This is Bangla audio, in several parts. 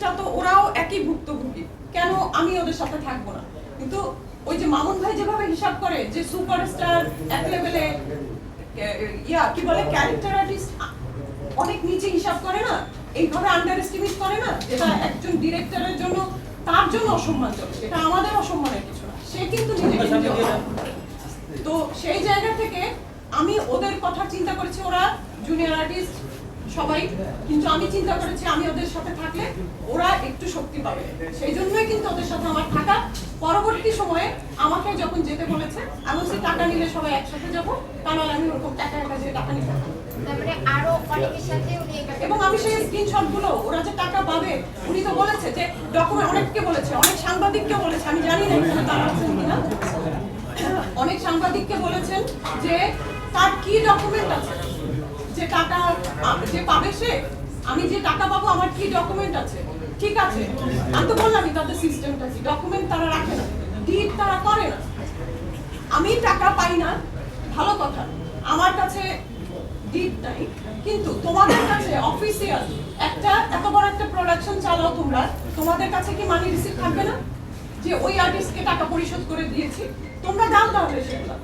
আর্টিস্টরা তো ওরাও একই ভুক্তভোগী, কেন আমি ওদের সাথে থাকবো না? কিন্তু ওই যে মামুন ভাই যেভাবে হিসাব করে যে সুপারস্টার এক লেভেলে কি বলে ক্যারেক্টার আর্টিস্ট অনেক নিচে হিসাব করে না, এইভাবে আন্ডার এস্টিমেট করে না, যেটা একজন ডিরেক্টরের জন্য তার জন্য অসম্মানজনক, এটা আমাদের অসম্মানের কিছু না, সে কিন্তু নিজেকে তো সেই জায়গা থেকে আমি ওদের কথা চিন্তা করেছি, ওরা জুনিয়র আর্টিস্ট সবাই, কিন্তু আমি চিন্তা করেছি আমি ওদের সাথে থাকলে ওরা একটু শক্তি পাবে, সেই জন্যই কিন্তু ওদের সাথে আমার থাকা। পরবর্তী সময়ে আমাকে যখন যেতে বলেছে আমি বলছি টাকা নিলে সবাই একসাথে যাবো, কারণ আমি ওরকম একা একা যে টাকা নিতে এবং আমি সেই স্ক্রিনশট গুলো ওরা যে টাকা পাবে, উনি তো বলেছে যে ডকুমেন্ট, অনেককে বলেছে, অনেক সাংবাদিককে বলেছে, আমি জানি না এখানে তারা আছেন কিনা, অনেক সাংবাদিককে বলেছেন যে তার কি ডকুমেন্ট আছে যে টাকা যে পাবে সে, আমি যে টাকা পাবো আমার কি ডকুমেন্ট আছে? ঠিক আছে, আমি তো বললামই তাদের সিস্টেমটা কি, ডকুমেন্ট তারা রাখে না, ডিড তারা করে না, আমি টাকা পাই না, ভালো কথা, আমার কাছে ডিড নাই, কিন্তু তোমাদের কাছে অফিসিয়াল একটা এত বড় একটা প্রোডাকশন চালাও তোমরা, তোমাদের কাছে কি মানি রিসিপ্ট থাকবে না যে ওই আর্টিস্টকে টাকা পরিশোধ করে দিয়েছি? তোমরা দাও তাহলে সেগুলো,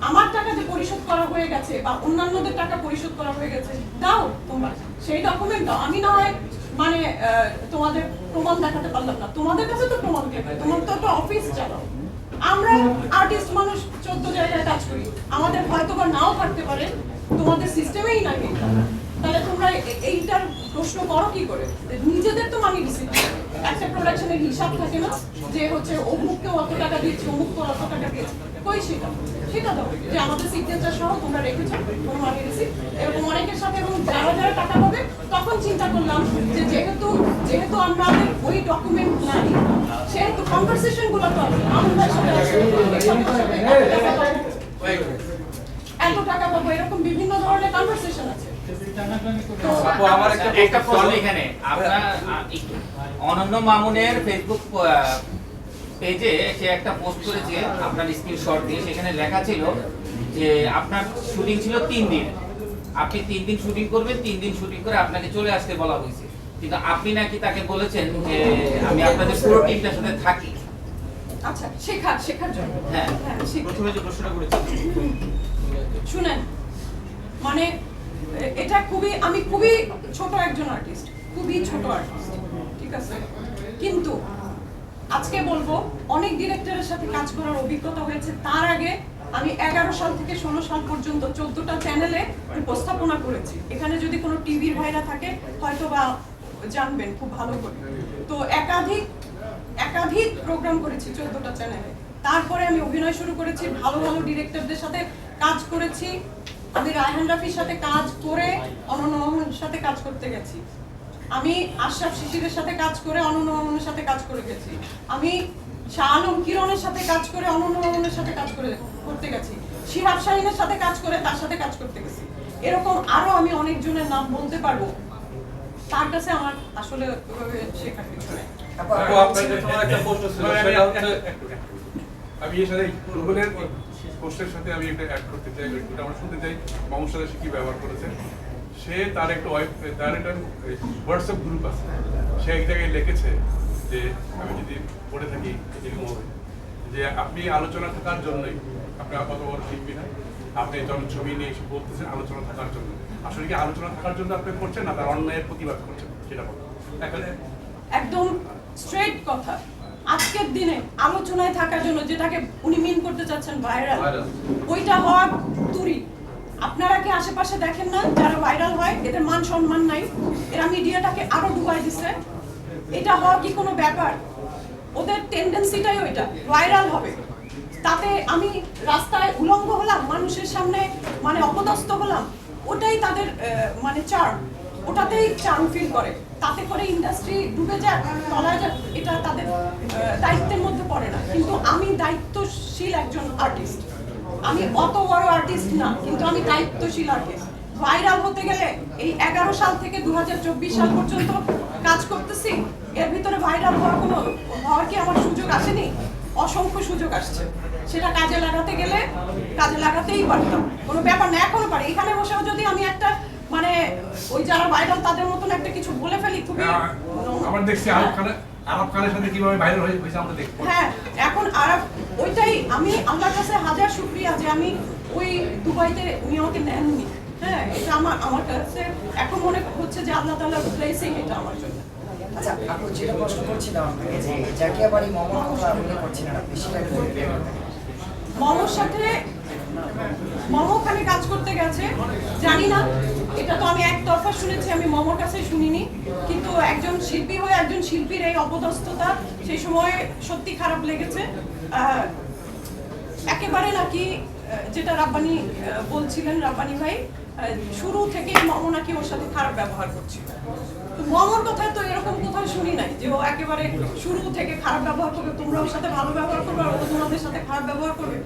আমার টাকা যে পরিশোধ করা হয়ে গেছে বা অন্যান্যদের টাকা পরিশোধ করা হয়ে গেছে দাও তোমরা, সেই ডকুমেন্ট দাও। আমি না হয় মানে তোমাদের প্রমাণ দেখাতে পারলাম না, তোমাদের কাছে তো প্রমাণ থাকবে, তোমার তো একটা অফিস চালাও। আমরা আর্টিস্ট মানুষ 14 জায়গায় কাজ করি, আমাদের হয়তো বা নাও থাকতে পারে, তোমাদের সিস্টেমেই নাই, তাহলে তোমরা এইটার প্রশ্ন করো কি করে? নিজেদের তো মানি রিসিপ্ট, একটা প্রোডাকশনের হিসাব থাকে না যে হচ্ছে অমুককে অত টাকা দিয়েছে, অমুককে অত টাকা দিয়েছে, কই সেটা সেটা দাও যে আমাদের সিগনেচার সহ তোমরা রেখেছো কোনো মানি রিসিপ্ট। এরকম অনেকের সাথে এবং যারা যারা টাকা পাবে, তখন চিন্তা করলাম যে যেহেতু আমাদের ওই ডকুমেন্ট নাই, সেহেতু কনভারসেশন গুলো তো আমাদের সাথে এত টাকা পাবো, এরকম বিভিন্ন ধরনের কনভারসেশন আছে। আপু আমার একটা প্রশ্ন এখানে, আপনার অনন্য মামুনের ফেসবুক পেজে সে একটা পোস্ট করেছে আপনার স্ক্রিনশট দিয়ে, সেখানে লেখা ছিল যে আপনার শুটিং ছিল 3 দিন, আপনি 3 দিন শুটিং করবেন, 3 দিন শুটিং করে আপনাকে চলে আসতে বলা হয়েছে, কিন্তু আপনি নাকি তাকে বলেছেন যে আমি আপনাদের পুরো টিমটার সাথে থাকি। আচ্ছা, শেখার জন্য। হ্যাঁ, প্রথমে যে প্রশ্নটা করেছেন শুনেন, মানে এটা আমি খুবই ছোট একজন আর্টিস্ট, খুবই ছোট আর্টিস্ট, ঠিক আছে, কিন্তু আজকে বলবো অনেক ডিরেক্টরের সাথে কাজ করার অভিজ্ঞতা হয়েছে। তার আগে আমি 11 সাল থেকে 16 সাল পর্যন্ত 14টা চ্যানেলে উপস্থাপনা করেছি। এখানে যদি কোনো টিভির ভাইরা থাকে হয়তো বা জানবেন খুব ভালো করে। তো একাধিক প্রোগ্রাম করেছি 14টা চ্যানেলে। তারপরে আমি অভিনয় শুরু করেছি, ভালো ভালো ডিরেক্টরদের সাথে কাজ করেছি। আমি রায়হান রাফির সাথে কাজ করে অনন্য মামুনের সাথে কাজ করতে গেছি। আমি আশরাফ শিশিরের সাথে কাজ করে অনন্য মামুনের সাথে কাজ করে গেছি। আমি শাহ আলম কিরণের সাথে কাজ করে অনন্য মামুনের সাথে কাজ করতে গেছি। শিহাব শাহিনের সাথে কাজ করে তার সাথে কাজ করতে গেছি। এরকম আরো আমি অনেকজনের নাম বলতে পারবো। তার কাছে আমার আসলে শেখার কিছু নেই। আমি এর সাথে গুগলের পোস্টের সাথে আমি একটা অ্যাড করতে চাই, এটা আমরা শুনতে চাই মামুর সাথে সে কি ব্যবহার করেছে। সে তার একটা হোয়াটসঅ্যাপ গ্রুপ আছে, সে এক জায়গায় লিখেছে যে আমি যদি পড়ে থাকি এরকম হবে যে আপনি আলোচনা থাকার জন্যই, আপনি কত বড় শিল্পী না, আপনি যখন ছবি নিয়ে এসে বলতেছেন আলোচনা থাকার জন্য, আসলে কি আলোচনা থাকার জন্য আপনি করছেন না তার অন্যায়ের প্রতিবাদ করছেন, সেটা বলুন। একদম স্ট্রেট কথা, আজকের দিনে আলোচনায় থাকার জন্য যেটাকে উনি মিন করতে চাচ্ছেন ভাইরাল, ওইটা হওয়া তুরি। আপনারা কি আশেপাশে দেখেন না যারা ভাইরাল হয় এদের মান সম্মান নাই, এরা মিডিয়াটাকে আরো ডুবাই দিচ্ছে। এটা হওয়া কি কোনো ব্যাপার? ওদের টেন্ডেন্সিটাই ওইটা, ভাইরাল হবে। তাতে আমি রাস্তায় উলঙ্গ হলাম, মানুষের সামনে মানে অপদস্থ হলাম, ওটাই তাদের মানে চার্ম, ওটাতেই চার্ম ফিল করে। তাতে করে ইন্ডাস্ট্রি ডুবে যায়, তলায় যায়, এটা তাদের দায়িত্বের মধ্যে পড়ে না। কিন্তু আমি দায়িত্বশীল একজন আর্টিস্ট, আমি অত বড় আর্টিস্ট না, কিন্তু আমি দায়িত্বশীল আর্টিস্ট। ভাইরাল হতে গেলে এই 11 সাল থেকে 2024 সাল পর্যন্ত কাজ করতেছি, এর ভিতরে ভাইরাল হওয়ার কি আমার সুযোগ আসেনি? অসংখ্য সুযোগ আসছে, সেটা কাজে লাগাতে গেলে কাজে লাগাতেই পারতাম, কোনো ব্যাপার না। এখনো পারে, এখানে বসেও যদি আমি একটা মানে ওই যারা ভাইরাল তাদের মতন একটা কিছু বলে ফেলি খুবই আমার দেখছি আরব খানের সাথে কিভাবে ভাইরাল হয়েছে আমরা দেখবো। হ্যাঁ, এখন আরব ওইটাই আমি আল্লাহর কাছে হাজার শুকরিয়া যে আমি ওই দুবাইতে উনি আমাকে নেননি। হ্যাঁ, এটা আমার কাছে এখন মনে হচ্ছে যে আল্লাহ তাআলার ব্লেসিং এটা আমার জন্য। আচ্ছা, আপু যেটা প্রশ্ন করছিলাম আপনাকে যে জাকিয়া বাড়ি মামার কথা উল্লেখ করছিলেন আপনি, সেটা একটু বলবেন? মমর সাথে মম ওখানে কাজ করতে গেছে, জানি না, এটা তো আমি একতরফা শুনেছি, আমি মমর কাছে শুনিনি, কিন্তু একজন শিল্পী হয়ে একজন শিল্পীর এই অপদস্থতা সেই সময় সত্যি খারাপ লেগেছে। একেবারে নাকি যেটা রাব্বানি বলছিলেন, রাব্বানি ভাই শুরু থেকে মম নাকি ওর সাথে খারাপ ব্যবহার করছিল। মমর কথায় তো এরকম কোথাও শুনি নাই যে ও একেবারে শুরু থেকে খারাপ ব্যবহার করবে, তোমরা ওর সাথে ভালো ব্যবহার করবে আর ও তোমাদের সাথে খারাপ ব্যবহার করবে।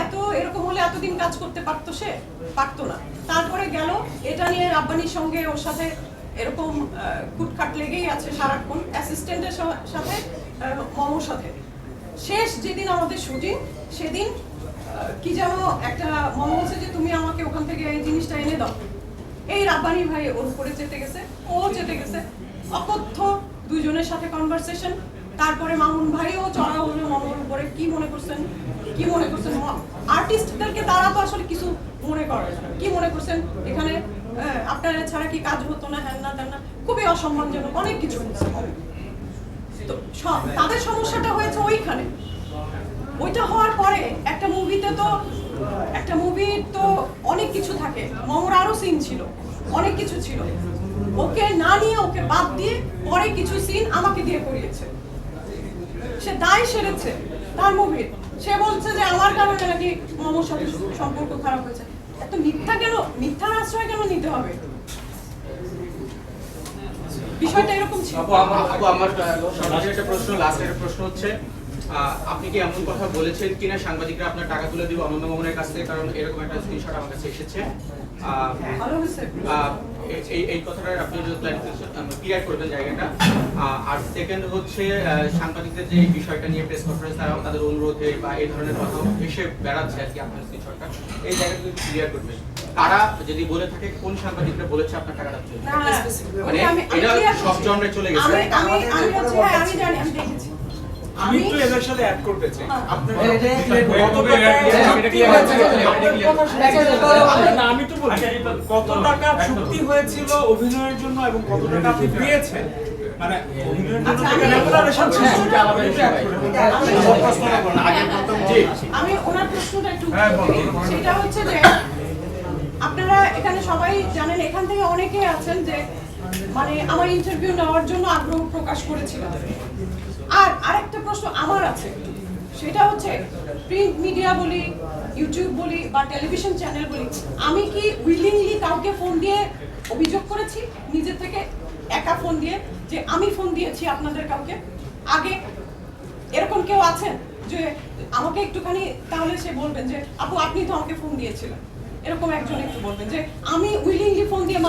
এত এরকম হলে এতদিন কাজ করতে পারতো সে? পারতো না। তারপরে গেল এটা নিয়ে রাব্বানির সঙ্গে ওর সাথে এরকম কুটখাট লেগেই আছে সারাক্ষণ, অ্যাসিস্ট্যান্টের সাথে মমর সাথে। শেষ যেদিন আমাদের শুটিং সেদিন কি যেন একটা মনে হচ্ছে যে তুমি আমাকে ওখান থেকে এই জিনিসটা এনে দাও, এই রাব্বানি ভাই ওর উপরে যেতে গেছে, ও যেতে গেছে, অকথ্য দুইজনের সাথে কনভারসেশন। তারপরে মামুন ভাইও চড়া হলো মামুর উপরে। কি মনে করছেন আর্টিস্টদেরকে? তারা তো আসলে কিছু মনে করে না। কি মনে করছেন এখানে আপনারা ছাড়া কি কাজ হতো না, হ্যান না তেন না, খুবই অসম্মানজনক অনেক কিছু হচ্ছে। তো তাদের সমস্যাটা হয়েছে ওইখানে। ওইটা হওয়ার পরে একটা মুভির তো অনেক কিছু থাকে, মমর আরো সিন ছিল, অনেক কিছু ছিল, ওকে না নিয়ে ওকে বাদ দিয়ে পরে কিছু সিন আমাকে দিয়ে করিয়েছে। সে দায় সেরেছে তার মুভির। সে বলছে যে আমার কারণে নাকি মমর সাথে সম্পর্ক খারাপ হয়েছে। এত মিথ্যার আশ্রয় কেন নিতে হবে? বিষয়টা এরকম ছিল। আপু আমার সর্বশেষ একটা প্রশ্ন, লাস্টের প্রশ্ন হচ্ছে, আপনি কি এমন কথা বলেছেন কিনা সাংবাদিকরা আপনার টাকা তুলে দিবে অনন্য মামুনের কাছ থেকে? কারণ এরকম একটা স্ক্রিনশট আমার কাছে এসেছে। ভালো হয়েছে। এই কথাটা আপনি যদি ক্লিয়ার করবেন জায়গাটা। আর সেকেন্ড হচ্ছে, সাংবাদিকদের যে এই বিষয়টা নিয়ে প্রেস কনফারেন্স তাদের অনুরোধে বা এই ধরনের কথা এসে বেড়াচ্ছে আর কি আপনার স্ক্রিনশটটা, এই জায়গাটা যদি ক্লিয়ার করবেন, তারা যদি বলে থাকে কোন সাংবাদিকরা বলেছে আপনার টাকাটা তুলে দিতে? মানে এটা সব জনরে চলে গেছে। আমি জানি, আমি দেখেছি। আমি একটু এদের সাথে অ্যাড করতে চাই। আমি তো বলছি কত টাকা চুক্তি হয়েছিল অভিনয়ের জন্য এবং কত টাকা আপনি পেয়েছেন, মানে অভিনয়ের জন্য রেমুনারেশন ছিল সেটা আলাদা বিষয়। আমি ওনার প্রশ্নটা একটু সেটা হচ্ছে যে আপনারা এখানে সবাই জানেন, এখান থেকে অনেকেই আছেন যে মানে আমার ইন্টারভিউ নেওয়ার জন্য আগ্রহ প্রকাশ করেছিলেন। আর আরেকটা প্রশ্ন আমার আছে, সেটা হচ্ছে প্রিন্ট মিডিয়া বলি, ইউটিউব বলি বা টেলিভিশন চ্যানেল বলি, আমি কি উইলিংলি কাউকে ফোন দিয়ে অভিযোগ করেছি নিজে থেকে একা ফোন দিয়ে যে আমি ফোন দিয়েছি আপনাদের কাউকে? আগে এরকম কেউ আছেন যে আমাকে একটুখানি, তাহলে সে বলবেন যে আপু আপনি তো আমাকে ফোন দিয়েছিলেন, এরকম একজন একটু বলবেন যে আমি উইলিংলি ফোন দিয়ে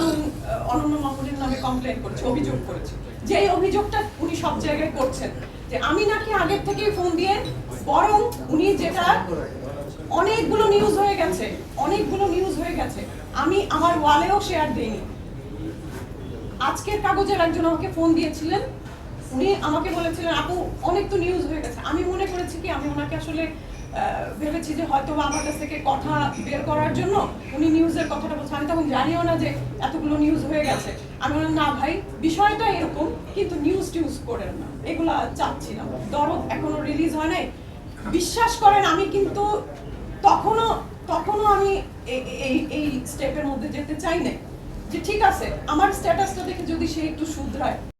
অনন্য মামুনের নামে কমপ্লেন করেছি, অভিযোগ করেছি। যে এই অভিযোগটা উনি সব জায়গায় করছেন যে আমি নাকি আগের থেকেই ফোন দিয়ে, বরং উনি যেটা অনেকগুলো নিউজ হয়ে গেছে, আমি আমার ওয়ালেও শেয়ার দেইনি। আজকের কাগজের একজন আমাকে ফোন দিয়েছিলেন, উনি আমাকে বলেছিলেন আপু অনেক তো নিউজ হয়ে গেছে। আমি মনে করেছি কি, আমি ওনাকে আসলে ভেবেছি যে হয়তো আমার কাছ থেকে কথা বের করার জন্য উনি নিউজের কথাটা বলছেন। আমি তখন জানিও না যে এতগুলো নিউজ হয়ে গেছে। আমি বললাম না ভাই, বিষয়টা এরকম, কিন্তু নিউজ করেন না, এগুলা চাচ্ছি না। দরদ এখনো রিলিজ হয় নাই, বিশ্বাস করেন। আমি কিন্তু তখনও আমি এই স্টেপের মধ্যে যেতে চাই না যে ঠিক আছে আমার স্ট্যাটাসটা দেখে যদি সে একটু শুধরায়,